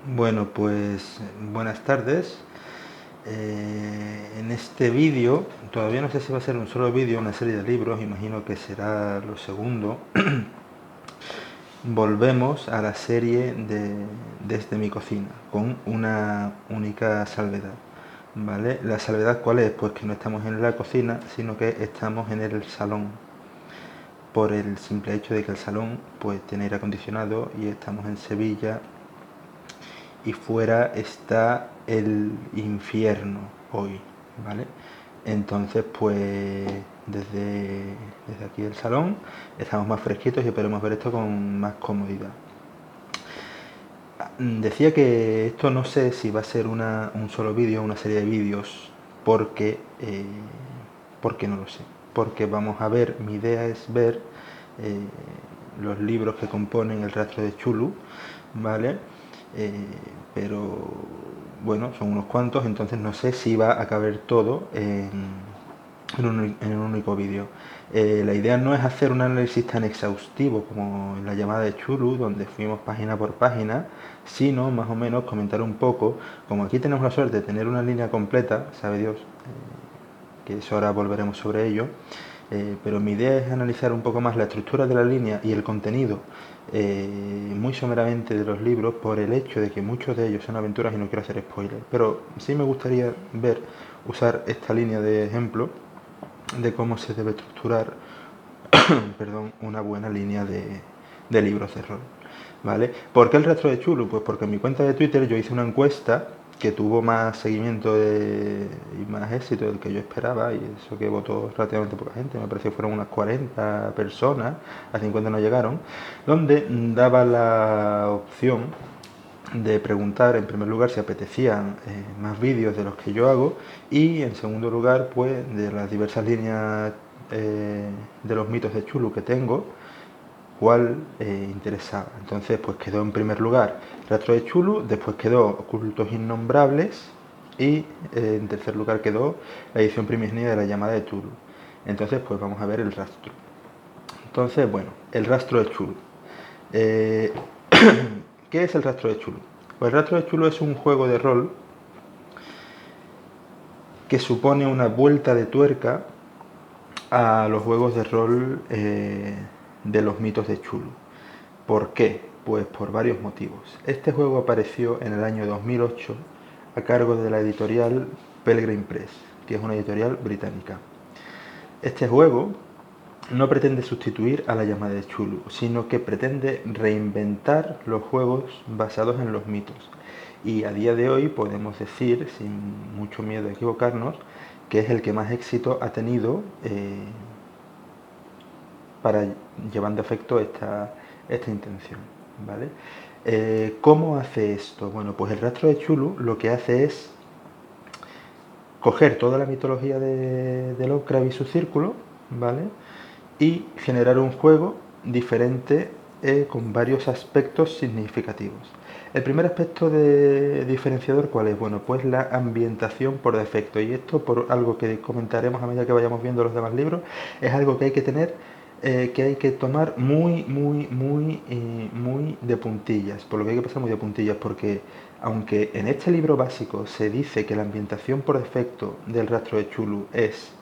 Bueno, pues buenas tardes. En este vídeo, todavía no sé si va a ser un solo vídeo, una serie de libros, imagino que será lo segundo. Volvemos a la serie de Desde mi cocina, con una única salvedad. ¿Vale? La salvedad, ¿cuál es? Pues que no estamos en la cocina, sino que estamos en el salón, por el simple hecho de que el salón pues tiene aire acondicionado y estamos en Sevilla y fuera está el infierno hoy, ¿vale? Entonces, pues desde aquí del salón estamos más fresquitos y podemos ver esto con más comodidad. Decía que esto no sé si va a ser un solo vídeo o una serie de vídeos, porque no lo sé. Porque vamos a ver, mi idea es ver eh, los libros que componen el rastro de Chulu, ¿vale? Eh, pero bueno, son unos cuantos, entonces no sé si va a caber todo en un único vídeo. La idea no es hacer un análisis tan exhaustivo como en la llamada de Chulu, donde fuimos página por página, sino más o menos comentar un poco, como aquí tenemos la suerte de tener una línea completa, sabe Dios, que eso ahora volveremos sobre ello, pero mi idea es analizar un poco más la estructura de la línea y el contenido muy someramente de los libros, por el hecho de que muchos de ellos son aventuras y no quiero hacer spoilers, pero sí me gustaría usar esta línea de ejemplo de cómo se debe estructurar perdón, una buena línea de libros de rol. ¿Vale? ¿Por qué el rastro de Chulu? Pues porque en mi cuenta de Twitter yo hice una encuesta que tuvo más seguimiento y más éxito del que yo esperaba, y eso que votó relativamente poca gente, me parece que fueron unas 40 personas, a 50 no llegaron, donde daba la opción de preguntar en primer lugar si apetecían más vídeos de los que yo hago, y en segundo lugar pues de las diversas líneas de los mitos de Chulu que tengo, cuál interesaba. Entonces pues quedó en primer lugar Rastro de Chulu, después quedó Ocultos Innombrables y en tercer lugar quedó la edición primigenia de la llamada de Chulu. Entonces pues vamos a ver el rastro. Entonces, bueno, el rastro de Chulu. Eh, ¿Qué es el rastro de Chulu? Pues el rastro de Chulu es un juego de rol que supone una vuelta de tuerca a los juegos de rol de los mitos de Chulu. ¿Por qué? Pues por varios motivos. Este juego apareció en el año 2008 a cargo de la editorial Pelgrane Press, que es una editorial británica. Este juego no pretende sustituir a la llamada de Chulu, sino que pretende reinventar los juegos basados en los mitos. Y a día de hoy podemos decir, sin mucho miedo a equivocarnos, que es el que más éxito ha tenido para llevando a efecto esta intención. ¿Vale? ¿Cómo hace esto? Bueno, pues el rastro de Chulu lo que hace es coger toda la mitología de Lovecraft y su círculo, ¿vale? Y generar un juego diferente con varios aspectos significativos. El primer aspecto diferenciador, ¿cuál es? Bueno, pues la ambientación por defecto. Y esto, por algo que comentaremos a medida que vayamos viendo los demás libros, es algo que hay que tener, que hay que tomar muy de puntillas. Por lo que hay que pasar muy de puntillas, porque aunque en este libro básico se dice que la ambientación por defecto del rastro de Chulu es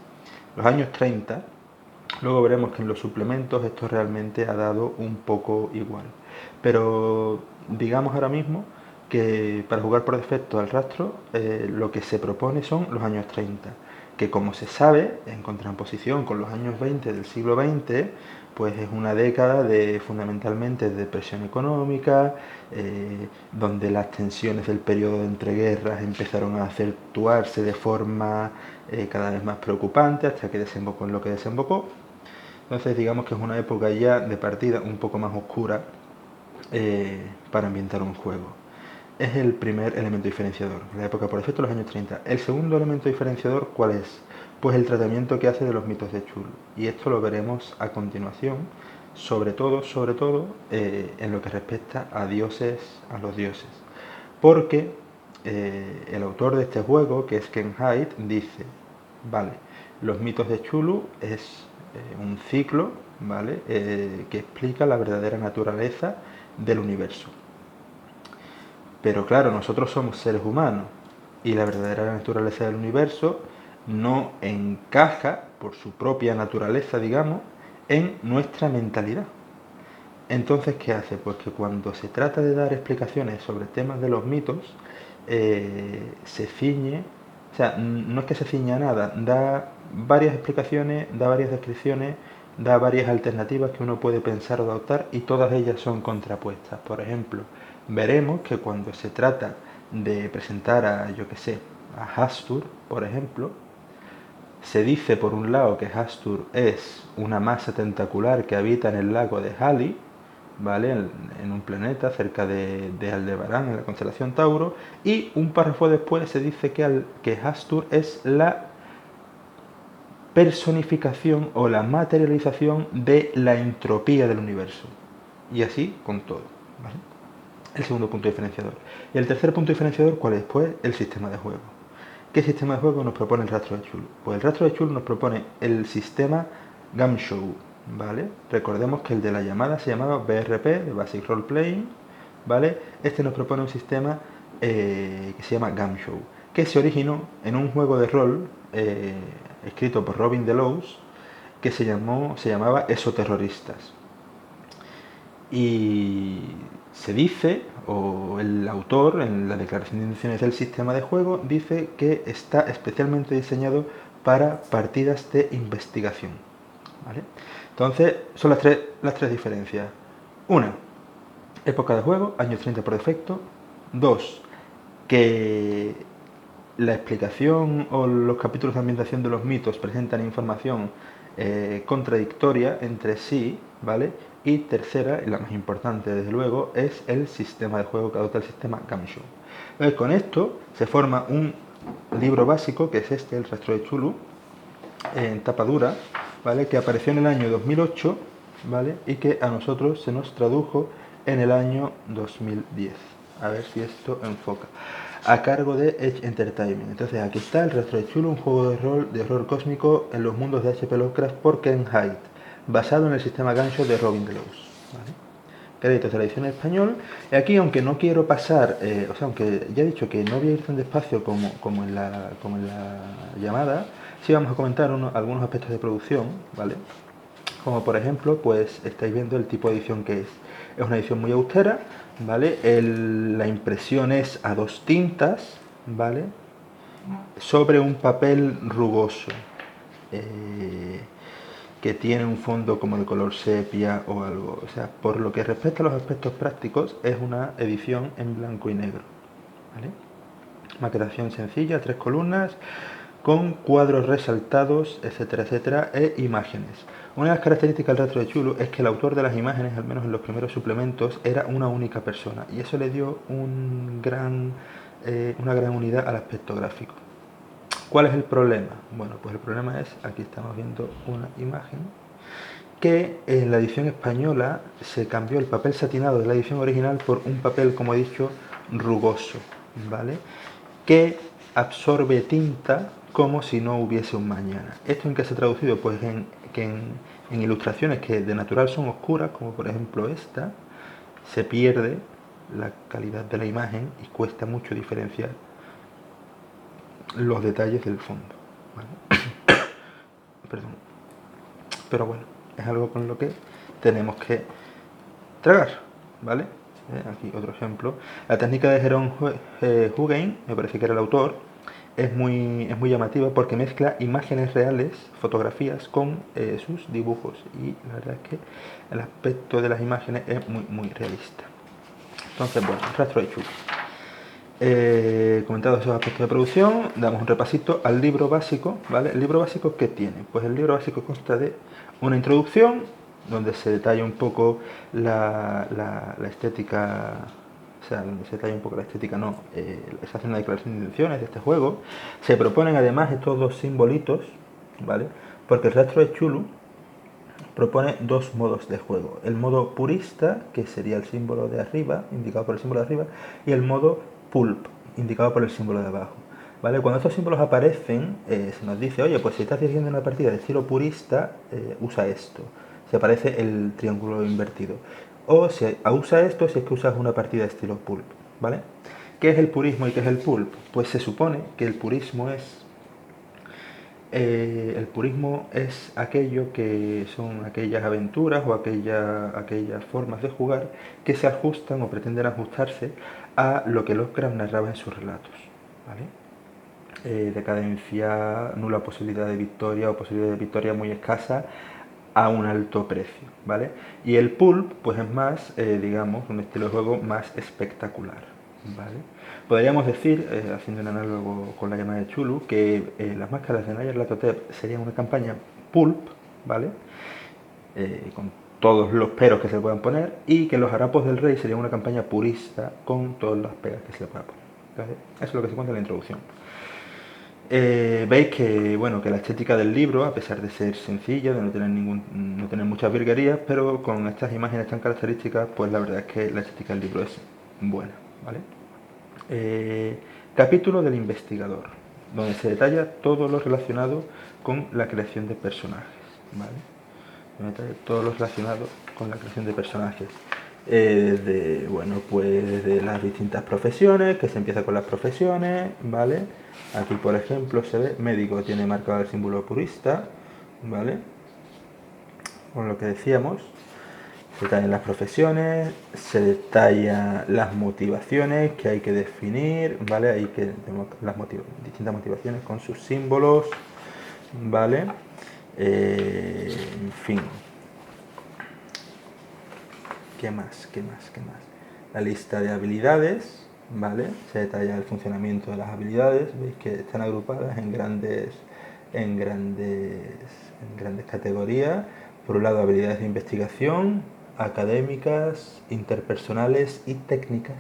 los años 30, luego veremos que en los suplementos esto realmente ha dado un poco igual. Pero digamos ahora mismo que para jugar por defecto al rastro lo que se propone son los años 30, que como se sabe, en contraposición con los años 20 del siglo XX, pues es una década de fundamentalmente de depresión económica, donde las tensiones del periodo de entreguerras empezaron a acentuarse de forma cada vez más preocupante hasta que desembocó en lo que desembocó. Entonces digamos que es una época ya de partida un poco más oscura para ambientar un juego. Es el primer elemento diferenciador, la época por defecto, los años 30. El segundo elemento diferenciador, ¿cuál es? Pues el tratamiento que hace de los mitos de Chulu. Y esto lo veremos a continuación, sobre todo, en lo que respecta a dioses, a los dioses. Porque el autor de este juego, que es Ken Hite, dice, vale, los mitos de Chulu es un ciclo, ¿vale? Que explica la verdadera naturaleza del universo. Pero claro, nosotros somos seres humanos y la verdadera naturaleza del universo no encaja, por su propia naturaleza, digamos, en nuestra mentalidad. Entonces, ¿qué hace? Pues que cuando se trata de dar explicaciones sobre temas de los mitos, se ciñe, o sea, no es que se ciña a nada, da varias explicaciones, da varias descripciones, da varias alternativas que uno puede pensar o adoptar y todas ellas son contrapuestas. Por ejemplo, veremos que cuando se trata de presentar a, yo qué sé, a Hastur, por ejemplo, se dice por un lado que Hastur es una masa tentacular que habita en el lago de Halley, ¿vale? En un planeta cerca de Aldebarán, en la constelación Tauro, y un párrafo después se dice que Hastur es la personificación o la materialización de la entropía del universo. Y así con todo, ¿vale? El segundo punto diferenciador. Y el tercer punto diferenciador, ¿cuál es? Pues el sistema de juego. ¿Qué sistema de juego nos propone el rastro de Chulu? Pues el rastro de Chulu nos propone el sistema Gamshow, ¿vale? Recordemos que el de la llamada se llamaba BRP, de Basic Role Playing, ¿vale? Este nos propone un sistema que se llama Gamshow, que se originó en un juego de rol escrito por Robin Delos, que se llamaba Esoterroristas. Y se dice, o el autor en la declaración de intenciones del sistema de juego dice que está especialmente diseñado para partidas de investigación, ¿vale? Entonces son las tres diferencias. Una, época de juego, años 30 por defecto. Dos, que la explicación o los capítulos de ambientación de los mitos presentan información contradictoria entre sí, ¿vale? Y tercera, y la más importante desde luego, es el sistema de juego que adopta el sistema Gamshow. Entonces, con esto se forma un libro básico, que es este, el rastro de Chulu, en tapa dura, ¿vale? Que apareció en el año 2008, ¿vale? Y que a nosotros se nos tradujo en el año 2010. A ver si esto enfoca. A cargo de Edge Entertainment. Entonces aquí está el rastro de Chulu, un juego de rol de horror cósmico en los mundos de H.P. Lovecraft por Ken Hite, basado en el sistema Gamshow de Robin Delos, ¿vale? Créditos de la edición en español. Y aquí, aunque no quiero pasar, o sea, aunque ya he dicho que no voy a ir tan despacio como en la llamada, sí vamos a comentar algunos aspectos de producción, ¿vale? Como por ejemplo, pues estáis viendo el tipo de edición que es. Es una edición muy austera, ¿vale? La impresión es a 2 tintas, ¿vale? Sobre un papel rugoso, que tiene un fondo como de color sepia o algo. O sea, por lo que respecta a los aspectos prácticos, es una edición en blanco y negro, ¿vale? Maquetación sencilla, 3 columnas, con cuadros resaltados, etcétera, etcétera, e imágenes. Una de las características del rastro de Chulu es que el autor de las imágenes, al menos en los primeros suplementos, era una única persona, y eso le dio una gran unidad al aspecto gráfico. ¿Cuál es el problema? Bueno, pues el problema es, aquí estamos viendo una imagen, que en la edición española se cambió el papel satinado de la edición original por un papel, como he dicho, rugoso, ¿vale? Que absorbe tinta como si no hubiese un mañana. ¿Esto en qué se ha traducido? Pues en ilustraciones que de natural son oscuras, como por ejemplo esta, se pierde la calidad de la imagen y cuesta mucho diferenciar los detalles del fondo, ¿vale? Perdón. Pero bueno, es algo con lo que tenemos que tragar, ¿vale? Aquí otro ejemplo. La técnica de Jerome Hugain, me parece que era el autor, es muy llamativa porque mezcla imágenes reales, fotografías, con sus dibujos. Y la verdad es que el aspecto de las imágenes es muy realista. Entonces, bueno, rastro de Chulu. Comentados esos aspectos de producción, damos un repasito al libro básico, ¿vale? ¿El libro básico qué tiene? Pues el libro básico consta de una introducción, donde se detalla un poco la estética, o sea, donde se detalla un poco la estética, no, se hace una declaración de intenciones de este juego. Se proponen además estos 2 simbolitos, ¿vale? Porque el rastro de Chulu propone 2 modos de juego. El modo purista, que sería el símbolo de arriba, indicado por el símbolo de arriba, y el modo pulp, indicado por el símbolo de abajo, ¿vale? Cuando estos símbolos aparecen, se nos dice, oye, pues si estás dirigiendo una partida de estilo purista, usa esto. Se aparece el triángulo invertido. O se usa esto si es que usas una partida de estilo pulp, ¿vale? ¿Qué es el purismo y qué es el pulp? Pues se supone que el purismo es aquello que son aquellas aventuras o aquellas formas de jugar que se ajustan o pretenden ajustarse a lo que Lovecraft narraba en sus relatos, ¿vale? Decadencia, nula posibilidad de victoria o posibilidad de victoria muy escasa a un alto precio, ¿vale? Y el pulp, pues es más, digamos, un estilo de juego más espectacular, ¿vale? Podríamos decir, haciendo un análogo con la llamada de Chulu, que las máscaras de Nyarlathotep serían una campaña pulp, ¿vale? Con todos los peros que se puedan poner, y que los harapos del rey serían una campaña purista con todas las pegas que se le puedan poner, ¿vale? Eso es lo que se cuenta en la introducción. Veis que, bueno, que la estética del libro, a pesar de ser sencilla, de no tener muchas virguerías, pero con estas imágenes tan características, pues la verdad es que la estética del libro es buena, ¿vale? Capítulo del investigador, donde se detalla todo lo relacionado con la creación de personajes, ¿vale? Todo lo relacionado con la creación de personajes. Bueno, pues de las distintas profesiones, que se empieza con las profesiones, ¿vale? Aquí, por ejemplo, se ve médico, tiene marcado el símbolo purista, ¿vale? Con lo que decíamos, se detallan las profesiones, se detallan las motivaciones que hay que definir, ¿vale? Ahí que tenemos las distintas motivaciones con sus símbolos, ¿vale? En fin. ¿Qué más? La lista de habilidades, ¿vale? Se detalla el funcionamiento de las habilidades. Veis que están agrupadas en grandes categorías. Por un lado, habilidades de investigación, académicas, interpersonales y técnicas.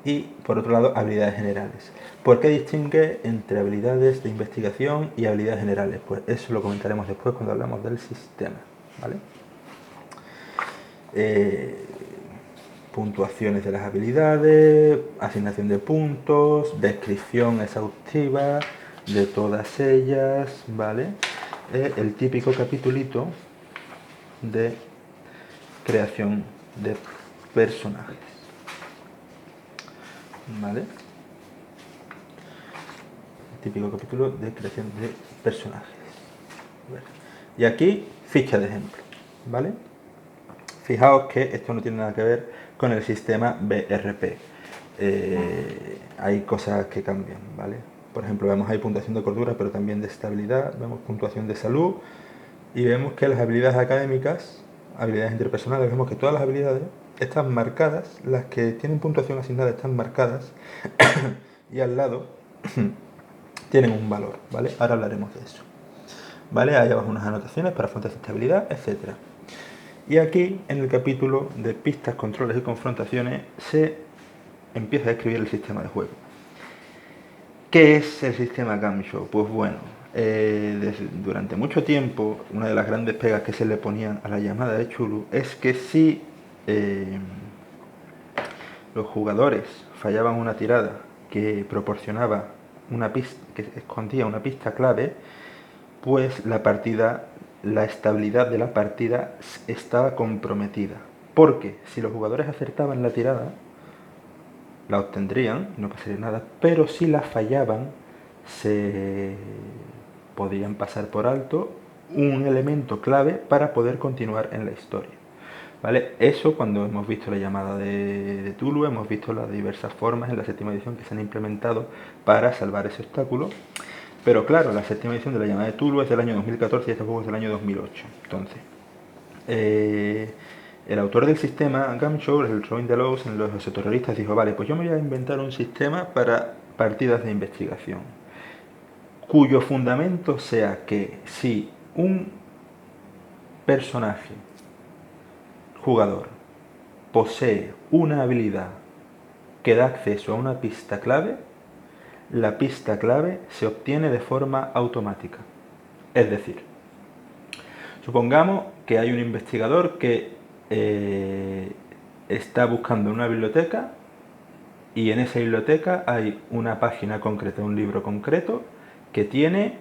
Y por otro lado, habilidades generales. ¿Por qué distingue entre habilidades de investigación y habilidades generales? Pues eso lo comentaremos después cuando hablamos del sistema, ¿vale? Puntuaciones de las habilidades, asignación de puntos, descripción exhaustiva de todas ellas, ¿vale? El típico capitulito de creación de personajes, ¿vale? El típico capítulo de creación de personajes. Y aquí, ficha de ejemplo, ¿vale? Fijaos que esto no tiene nada que ver con el sistema BRP. Hay cosas que cambian, ¿vale? Por ejemplo, vemos ahí puntuación de cordura, pero también de estabilidad, vemos puntuación de salud y vemos que las habilidades académicas, habilidades interpersonales, vemos que todas las habilidades están marcadas, las que tienen puntuación asignada están marcadas y al lado tienen un valor, ¿vale? Ahora hablaremos de eso, ¿vale? Hay abajo unas anotaciones para fuentes de estabilidad, etcétera. Y aquí, en el capítulo de pistas, controles y confrontaciones, se empieza a escribir el sistema de juego. ¿Qué es el sistema Gamshow? Pues bueno, durante mucho tiempo, una de las grandes pegas que se le ponían a la llamada de Chulu es que si los jugadores fallaban una tirada que proporcionaba una pista, que escondía una pista clave, pues la estabilidad de la partida estaba comprometida. Porque si los jugadores acertaban la tirada, la obtendrían, no pasaría nada, pero si la fallaban, se podrían pasar por alto un elemento clave para poder continuar en la historia. ¿Vale? Eso cuando hemos visto la llamada de Tulu, hemos visto las diversas formas en la séptima edición que se han implementado para salvar ese obstáculo. Pero claro, la séptima edición de la llamada de Tulu es del año 2014 y este juego es del año 2008. Entonces, el autor del sistema, Gamshow, el Robin Delos, en los exoterroristas, dijo, vale, pues yo me voy a inventar un sistema para partidas de investigación, cuyo fundamento sea que si un personaje, jugador, posee una habilidad que da acceso a una pista clave, la pista clave se obtiene de forma automática. Es decir, supongamos que hay un investigador que está buscando una biblioteca y en esa biblioteca hay una página concreta, un libro concreto que tiene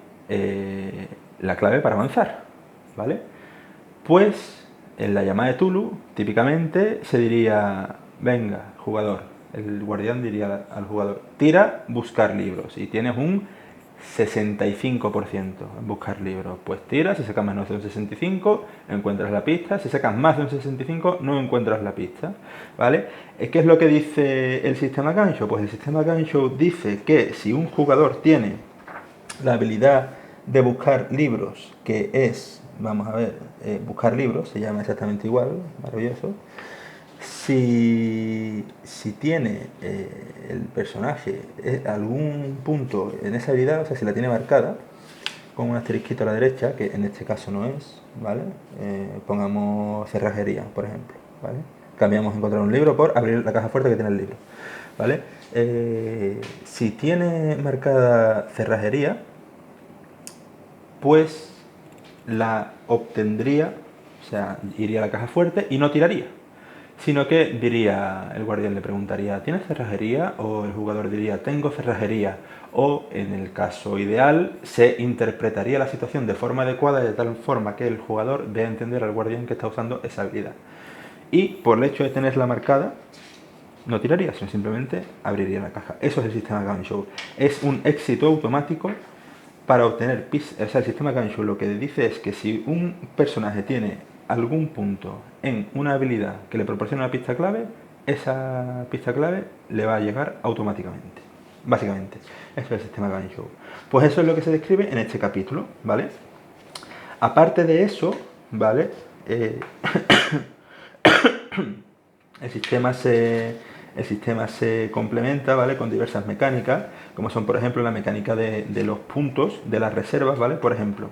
la clave para avanzar, ¿vale? Pues en la llamada de Tulu, típicamente se diría, venga, jugador, El guardián diría al jugador, tira, buscar libros, y tienes un 65% en buscar libros. Pues tira, si sacas menos de un 65, encuentras la pista. Si sacas más de un 65, no encuentras la pista. ¿Vale? ¿Qué es lo que dice el sistema Gancho? Pues el sistema Gancho dice que si un jugador tiene la habilidad de buscar libros, que es, vamos a ver, buscar libros, se llama exactamente igual, maravilloso. Si tiene el personaje algún punto en esa habilidad, o sea, si la tiene marcada con un asterisquito a la derecha, que en este caso no es, ¿vale? Pongamos cerrajería, por ejemplo, ¿vale? Cambiamos encontrar un libro por abrir la caja fuerte que tiene el libro, ¿vale? Si tiene marcada cerrajería, pues la obtendría, o sea, iría a la caja fuerte y no tiraría, sino que diría, el guardián le preguntaría, ¿tienes cerrajería? O el jugador diría, tengo cerrajería. O, en el caso ideal, se interpretaría la situación de forma adecuada, de tal forma que el jugador dé a entender al guardián que está usando esa habilidad. Y por el hecho de tenerla marcada, no tiraría, sino simplemente abriría la caja. Eso es el sistema Game Show. Es un éxito automático para obtener pistas. O sea, el sistema Game Show lo que dice es que si un personaje tiene algún punto en una habilidad que le proporciona una pista clave, esa pista clave le va a llegar automáticamente. Básicamente, eso es el sistema Game Show. Pues eso es lo que se describe en este capítulo, ¿vale? Aparte de eso, ¿vale? El sistema se complementa, ¿vale? Con diversas mecánicas, como son, por ejemplo, la mecánica de los puntos de las reservas, ¿vale? Por ejemplo,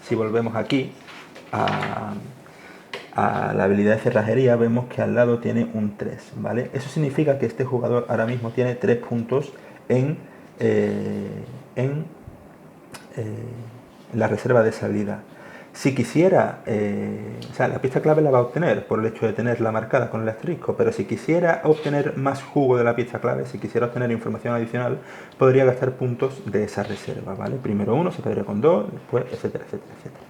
si volvemos aquí a la habilidad de cerrajería, vemos que al lado tiene un 3, ¿vale? Eso significa que este jugador ahora mismo tiene 3 puntos en la reserva de esa habilidad. Si quisiera, o sea, la pista clave la va a obtener por el hecho de tenerla marcada con el asterisco, pero si quisiera obtener más jugo de la pista clave, si quisiera obtener información adicional, podría gastar puntos de esa reserva, ¿vale? Primero uno, se podría con dos, después, etcétera, etcétera, etcétera,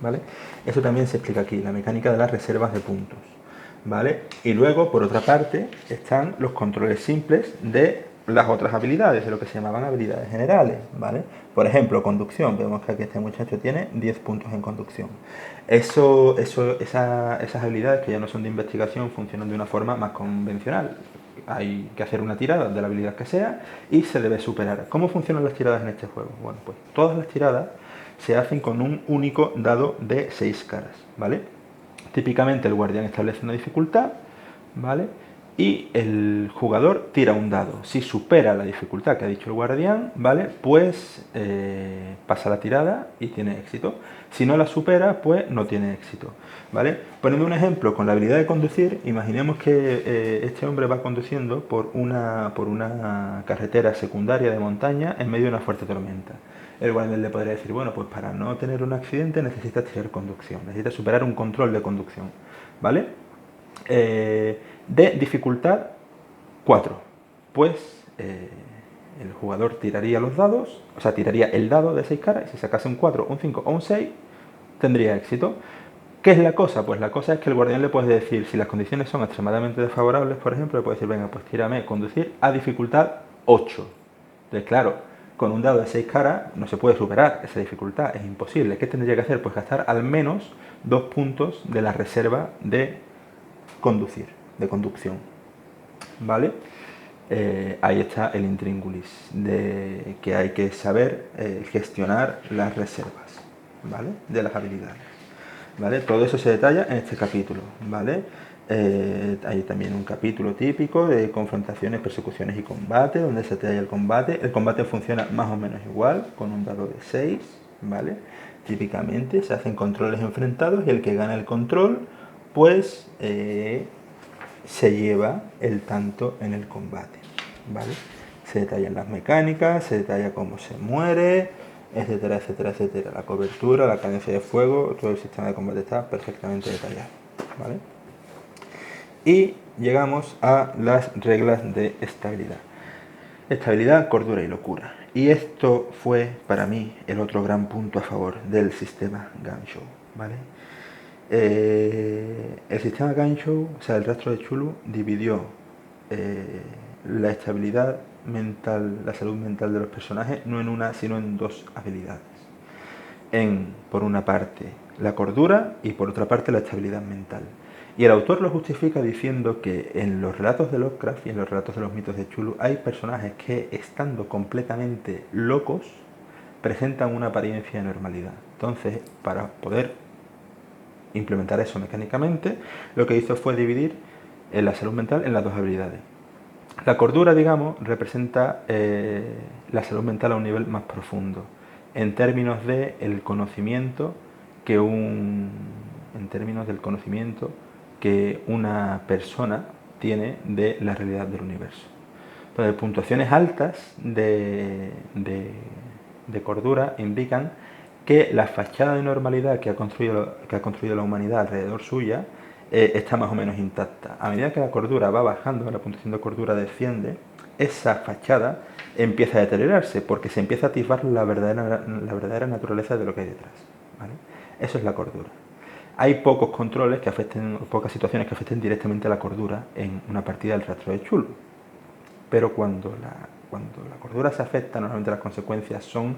¿vale? Eso también se explica aquí, la mecánica de las reservas de puntos, ¿vale? Y luego, por otra parte, están los controles simples de las otras habilidades, de lo que se llamaban habilidades generales, ¿vale? Por ejemplo, conducción. Vemos que aquí este muchacho tiene 10 puntos en conducción. Esas habilidades que ya no son de investigación funcionan de una forma más convencional. Hay que hacer una tirada de la habilidad que sea y se debe superar. ¿Cómo funcionan las tiradas en este juego? Bueno, pues todas las tiradas se hacen con un único dado de 6 caras, ¿vale? Típicamente el guardián establece una dificultad, ¿vale? Y el jugador tira un dado. Si supera la dificultad que ha dicho el guardián, ¿vale? Pues pasa la tirada y tiene éxito. Si no la supera, pues no tiene éxito, ¿vale? Poniendo un ejemplo con la habilidad de conducir, imaginemos que este hombre va conduciendo por una carretera secundaria de montaña en medio de una fuerte tormenta. El guardián le podría decir, bueno, pues para no tener un accidente necesitas tirar conducción, necesitas superar un control de conducción, ¿vale? De dificultad 4, pues el jugador tiraría los dados, o sea, tiraría el dado de 6 caras, y si sacase un 4, un 5 o un 6, tendría éxito. ¿Qué es la cosa? Pues la cosa es que el guardián le puede decir, si las condiciones son extremadamente desfavorables, por ejemplo, le puede decir, venga, pues tírame conducir a dificultad 8. Entonces, claro, con un dado de 6 caras no se puede superar esa dificultad, es imposible. ¿Qué tendría que hacer? Pues gastar al menos 2 puntos de la reserva de conducir, de conducción, ¿vale? Ahí está el intríngulis, de que hay que saber gestionar las reservas, ¿vale? De las habilidades, ¿vale? Todo eso se detalla en este capítulo, ¿vale? Hay también un capítulo típico de confrontaciones, persecuciones y combate, donde se detalla el combate. El combate funciona más o menos igual, con un dado de 6, ¿vale? Típicamente se hacen controles enfrentados y el que gana el control, pues se lleva el tanto en el combate, ¿vale? Se detallan las mecánicas, se detalla cómo se muere, etcétera, etcétera, etcétera. La cobertura, la cadencia de fuego, todo el sistema de combate está perfectamente detallado, ¿vale? Y llegamos a las reglas de estabilidad. Estabilidad, cordura y locura. Y esto fue para mí el otro gran punto a favor del sistema Gancho, ¿vale? El sistema Gancho, o sea, el rastro de Chulu, dividió la estabilidad mental, la salud mental de los personajes, no en una, sino en dos habilidades. Por una parte, la cordura y por otra parte, la estabilidad mental. Y el autor lo justifica diciendo que en los relatos de Lovecraft y en los relatos de los mitos de Cthulhu hay personajes que, estando completamente locos, presentan una apariencia de normalidad. Entonces, para poder implementar eso mecánicamente, lo que hizo fue dividir la salud mental en las dos habilidades. La cordura, digamos, representa la salud mental a un nivel más profundo, en términos del conocimiento que una persona tiene de la realidad del universo. Entonces, puntuaciones altas de cordura indican que la fachada de normalidad que ha construido la humanidad alrededor suya está más o menos intacta. A medida que la cordura va bajando, la puntuación de cordura desciende, esa fachada empieza a deteriorarse porque se empieza a atisbar la verdadera naturaleza de lo que hay detrás, ¿vale? Eso es la cordura. Hay pocos controles que afecten, pocas situaciones que afecten directamente a la cordura en una partida del rastro de Cthulhu. Pero cuando la cordura se afecta, normalmente las consecuencias son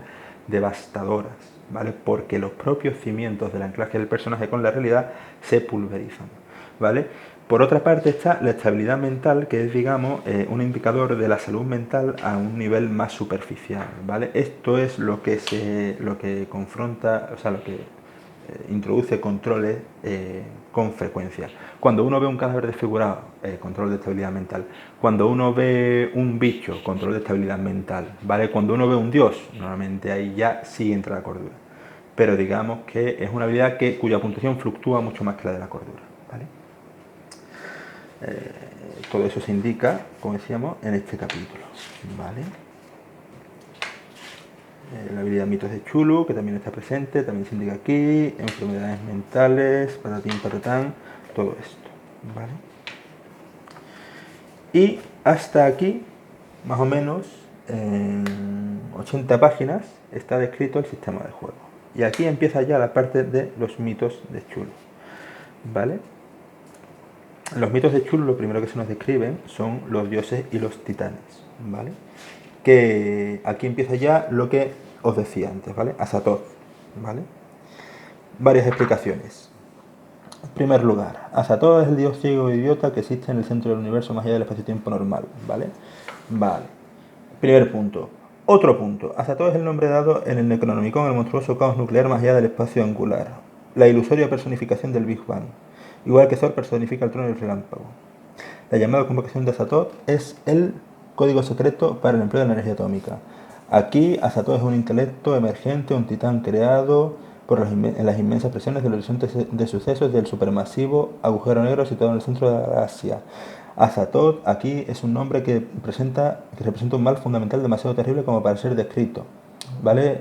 devastadoras, ¿vale? Porque los propios cimientos del anclaje del personaje con la realidad se pulverizan, ¿vale? Por otra parte está la estabilidad mental, que es, digamos, un indicador de la salud mental a un nivel más superficial, ¿vale? Esto es lo que confronta, o sea, lo que introduce controles con frecuencia. Cuando uno ve un cadáver desfigurado, control de estabilidad mental. Cuando uno ve un bicho, control de estabilidad mental, ¿vale? Cuando uno ve un dios, normalmente ahí ya sí entra la cordura. Pero digamos que es una habilidad cuya puntuación fluctúa mucho más que la de la cordura, ¿vale? Todo eso se indica, como decíamos, en este capítulo, ¿vale? La habilidad mitos de Cthulhu, que también está presente, también se indica aquí, enfermedades mentales, patatín, patatán, todo esto, ¿vale? Y hasta aquí, más o menos, en 80 páginas, está descrito el sistema de juego. Y aquí empieza ya la parte de los mitos de Cthulhu, ¿vale? Los mitos de Cthulhu, lo primero que se nos describen son los dioses y los titanes, ¿vale? Que aquí empieza ya lo que os decía antes, ¿vale? Azathoth, ¿vale? Varias explicaciones. En primer lugar, Azathoth es el dios ciego e idiota que existe en el centro del universo más allá del espacio-tiempo normal, ¿vale? Vale. Primer punto. Otro punto. Azathoth es el nombre dado en el Necronomicon al monstruoso caos nuclear más allá del espacio angular. La ilusoria personificación del Big Bang. Igual que Thor personifica el trono del relámpago. La llamada convocación de Azathoth es el código secreto para el empleo de la energía atómica. Aquí, Azathoth es un intelecto emergente, un titán creado en las inmensas presiones del horizonte de sucesos del supermasivo agujero negro situado en el centro de la galaxia. Azathoth aquí es un nombre que representa un mal fundamental demasiado terrible como para ser descrito, ¿vale?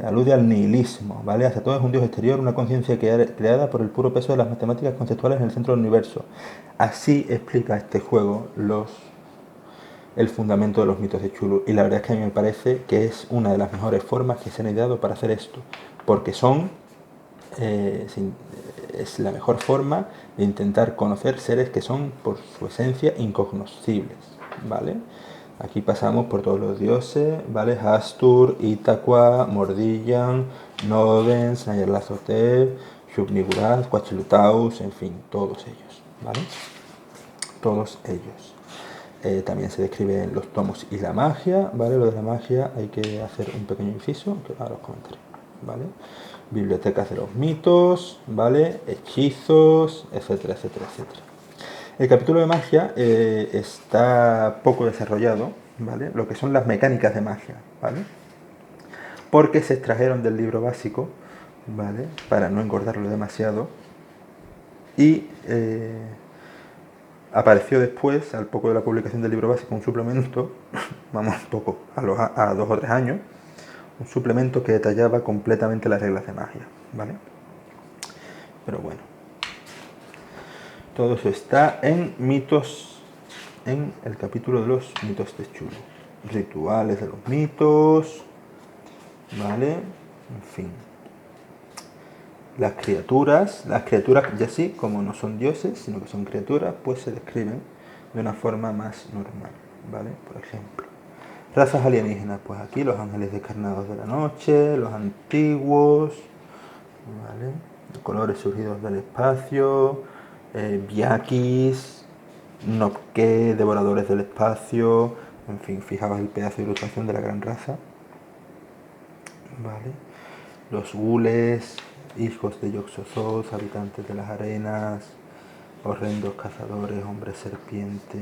Alude al nihilismo, ¿vale? Azathoth es un dios exterior, una conciencia creada por el puro peso de las matemáticas conceptuales en el centro del universo. Así explica este juego el fundamento de los mitos de Cthulhu, y la verdad es que a mí me parece que es una de las mejores formas que se han ideado para hacer esto, porque es la mejor forma de intentar conocer seres que son por su esencia incognoscibles, ¿vale? Aquí pasamos por todos los dioses, ¿vale? Hastur, Itaqua, Mordillan, Nodens, Nyarlathotep, Shub-Niggurath, Quetzalcoatl, en fin, todos ellos, ¿vale? Todos ellos. También se describen los tomos y la magia, ¿vale? Lo de la magia hay que hacer un pequeño inciso, que ahora os comentaré, ¿vale? Bibliotecas de los mitos, ¿vale? Hechizos, etcétera, etcétera, etcétera. El capítulo de magia está poco desarrollado, ¿vale? Lo que son las mecánicas de magia, ¿vale? Porque se extrajeron del libro básico, ¿vale? Para no engordarlo demasiado. Y apareció después, al poco de la publicación del libro básico, un suplemento, vamos, poco, a 2 o 3 años, un suplemento que detallaba completamente las reglas de magia, ¿vale? Pero bueno, todo eso está en mitos, en el capítulo de los mitos de Cthulhu. Rituales de los mitos, ¿vale? En fin. Las criaturas ya sí, como no son dioses, sino que son criaturas, pues se describen de una forma más normal, ¿vale? Por ejemplo, razas alienígenas, pues aquí los ángeles descarnados de la noche, los antiguos, ¿vale? Colores surgidos del espacio, Biakis, Nopke, devoradores del espacio, en fin, fijaos el pedazo de ilustración de la gran raza, ¿vale? Los gules, hijos de Yog-Sothoth, habitantes de las arenas, horrendos cazadores, hombres serpiente,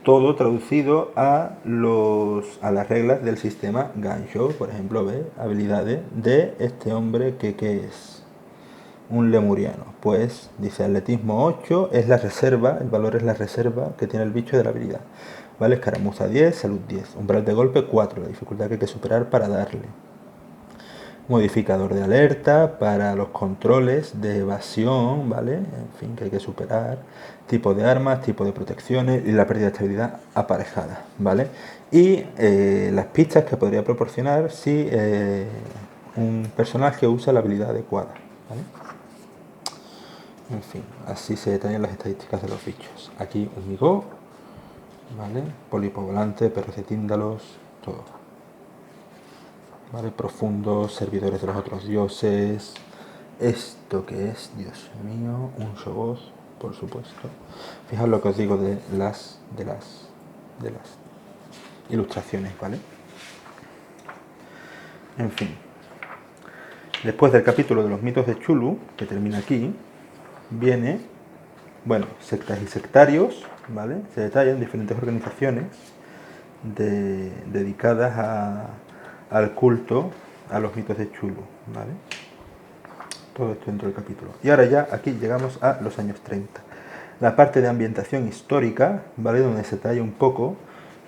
todo traducido a las reglas del sistema Gansho. Por ejemplo, ve habilidades de este hombre que es un lemuriano. Pues dice atletismo 8 es la reserva, el valor es la reserva que tiene el bicho de la habilidad. ¿Vale? Escaramuza 10, salud 10. Umbral de golpe 4, la dificultad que hay que superar para darle. Modificador de alerta para los controles de evasión, ¿vale? En fin, que hay que superar. Tipo de armas, tipo de protecciones y la pérdida de estabilidad aparejada, ¿vale? Y las pistas que podría proporcionar si un personaje usa la habilidad adecuada, ¿vale? En fin, así se detallan las estadísticas de los bichos. Aquí un migo, ¿vale? Pólipo volante, perros de tíndalos, todo. ¿Vale? Profundos, servidores de los otros dioses. ¿Esto que es? Dios mío, un Shoggoth, por supuesto. Fijaos lo que os digo de las ilustraciones, ¿vale? En fin. Después del capítulo de los mitos de Chulu, que termina aquí, viene, bueno, sectas y sectarios, ¿vale? Se detallan diferentes organizaciones dedicadas al culto a los mitos de Chulu, ¿vale? Todo esto dentro del capítulo. Y ahora ya aquí llegamos a los años 30. La parte de ambientación histórica, ¿vale? Donde se detalla un poco,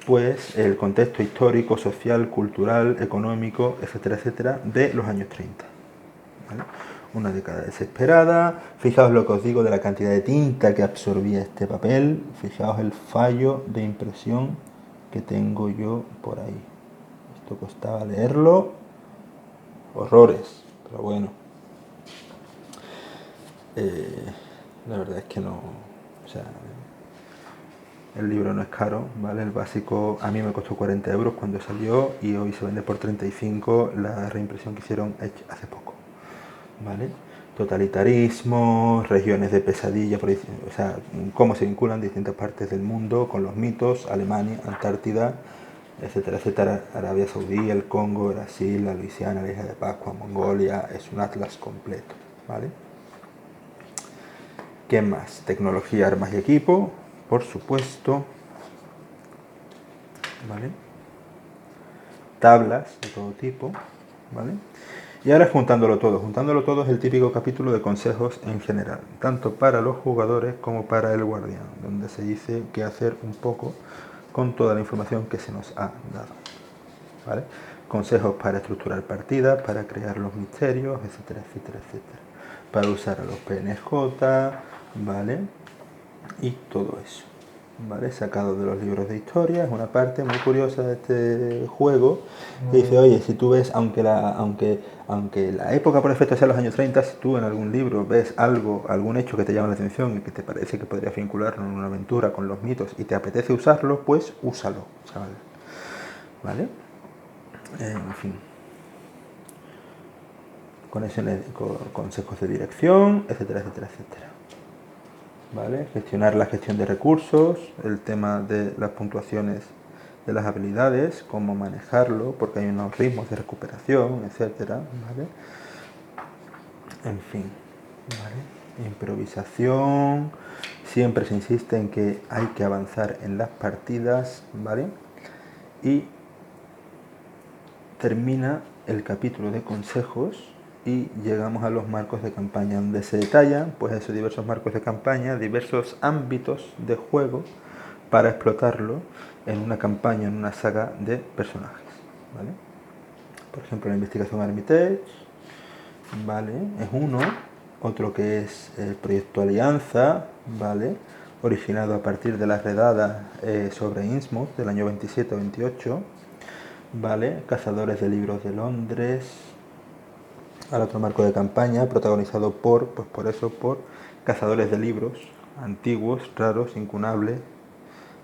pues, el contexto histórico, social, cultural, económico, etcétera, etcétera, de los años 30. ¿Vale? Una década desesperada. Fijaos lo que os digo de la cantidad de tinta que absorbía este papel. Fijaos el fallo de impresión que tengo yo por ahí. Esto costaba leerlo. Horrores, pero bueno. La verdad es que no, o sea, el libro no es caro, ¿vale? El básico a mí me costó 40 euros cuando salió y hoy se vende por 35 la reimpresión que hicieron hace poco, ¿vale? Totalitarismo, regiones de pesadilla, o sea, cómo se vinculan distintas partes del mundo con los mitos, Alemania, Antártida, etcétera, etcétera, Arabia Saudí, el Congo, Brasil, la Luisiana, la Isla de Pascua, Mongolia, es un atlas completo, ¿vale? ¿Qué más? Tecnología, armas y equipo, por supuesto, ¿vale? Tablas de todo tipo, ¿vale? Y ahora juntándolo todo es el típico capítulo de consejos en general, tanto para los jugadores como para el guardián, donde se dice qué hacer un poco con toda la información que se nos ha dado, ¿vale? Consejos para estructurar partidas, para crear los misterios, etcétera, etcétera, etcétera. Para usar a los PNJ, ¿vale? Y todo eso, ¿vale? Sacado de los libros de historia. Es una parte muy curiosa de este juego que dice, oye, si tú ves, aunque la época por efecto sea los años 30, si tú en algún libro ves algún hecho que te llama la atención y que te parece que podrías vincularlo en una aventura con los mitos y te apetece usarlo, pues úsalo, chaval, ¿vale? En fin, consejos de dirección, etcétera, etcétera, etcétera. ¿Vale? Gestionar la gestión de recursos, el tema de las puntuaciones de las habilidades, cómo manejarlo, porque hay unos ritmos de recuperación, etcétera, ¿vale? En fin, ¿vale? Improvisación, siempre se insiste en que hay que avanzar en las partidas, ¿vale? Y termina el capítulo de consejos y llegamos a los marcos de campaña, donde se detallan, pues esos diversos marcos de campaña, diversos ámbitos de juego para explotarlo en una campaña, en una saga de personajes, ¿vale? Por ejemplo, la investigación Armitage, ¿vale? Es uno. Otro que es el proyecto Alianza, ¿vale? Originado a partir de las redadas sobre Innsmouth del año 27-28, ¿vale? Cazadores de libros de Londres. Al otro marco de campaña, protagonizado por Cazadores de libros, antiguos, raros, incunables,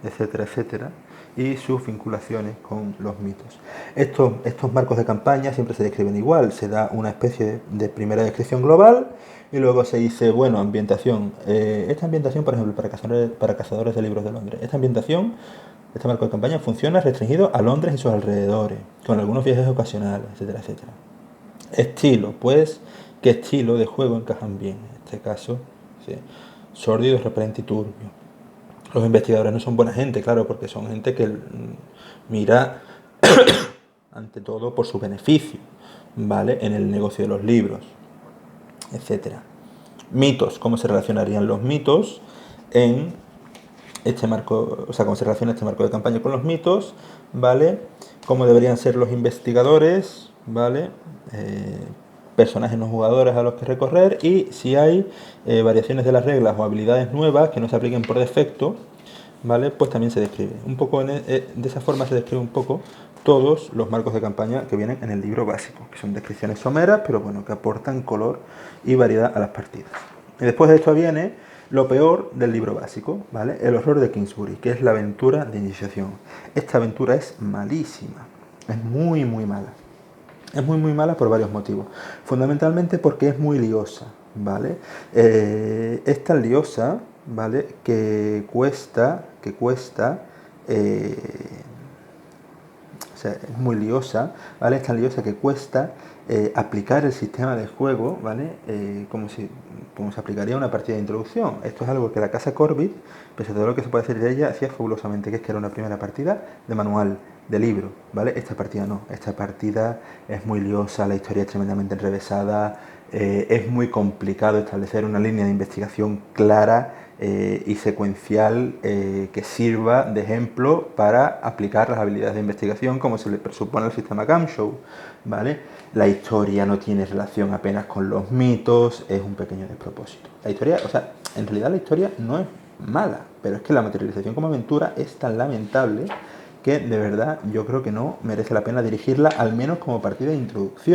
etcétera, etcétera, y sus vinculaciones con los mitos. Estos marcos de campaña siempre se describen igual, se da una especie de primera descripción global y luego se dice, bueno, ambientación. Esta ambientación, por ejemplo, para cazadores de libros de Londres, este marco de campaña funciona restringido a Londres y sus alrededores, con algunos viajes ocasionales, etcétera, etcétera. Estilo, pues, ¿qué estilo de juego encajan bien? En este caso, sí, sórdido, repelente y turbio. Los investigadores no son buena gente, claro, porque son gente que mira ante todo por su beneficio, ¿vale? En el negocio de los libros, etcétera. Mitos, ¿cómo se relacionarían los mitos en este marco, o sea, cómo se relaciona este marco de campaña con los mitos, ¿vale? Cómo deberían ser los investigadores, ¿vale? Personajes no jugadores a los que recorrer y si hay variaciones de las reglas o habilidades nuevas que no se apliquen por defecto, ¿vale? Pues también se describe. Un poco de esa forma se describe un poco todos los marcos de campaña que vienen en el libro básico, que son descripciones someras, pero bueno, que aportan color y variedad a las partidas. Y después de esto viene lo peor del libro básico, ¿vale? El horror de Kingsbury, que es la aventura de iniciación. Esta aventura es malísima, es muy, muy mala. Es muy, muy mala por varios motivos. Fundamentalmente porque es muy liosa, ¿vale? Es tan liosa, ¿vale? Que cuesta, o sea, es muy liosa, ¿vale? Es tan liosa que cuesta aplicar el sistema de juego, ¿vale? Como se aplicaría una partida de introducción. Esto es algo que la casa Corbett, pese a todo lo que se puede decir de ella, hacía fabulosamente, que es que era una primera partida de manual, de libro, ¿vale? Esta partida no, esta partida es muy liosa, la historia es tremendamente enrevesada, es muy complicado establecer una línea de investigación clara y secuencial que sirva de ejemplo para aplicar las habilidades de investigación como se le presupone al sistema Camshaw, ¿vale? La historia no tiene relación apenas con los mitos, es un pequeño despropósito. La historia, o sea, en realidad la historia no es mala, pero es que la materialización como aventura es tan lamentable que de verdad yo creo que no merece la pena dirigirla, al menos como partida de introducción.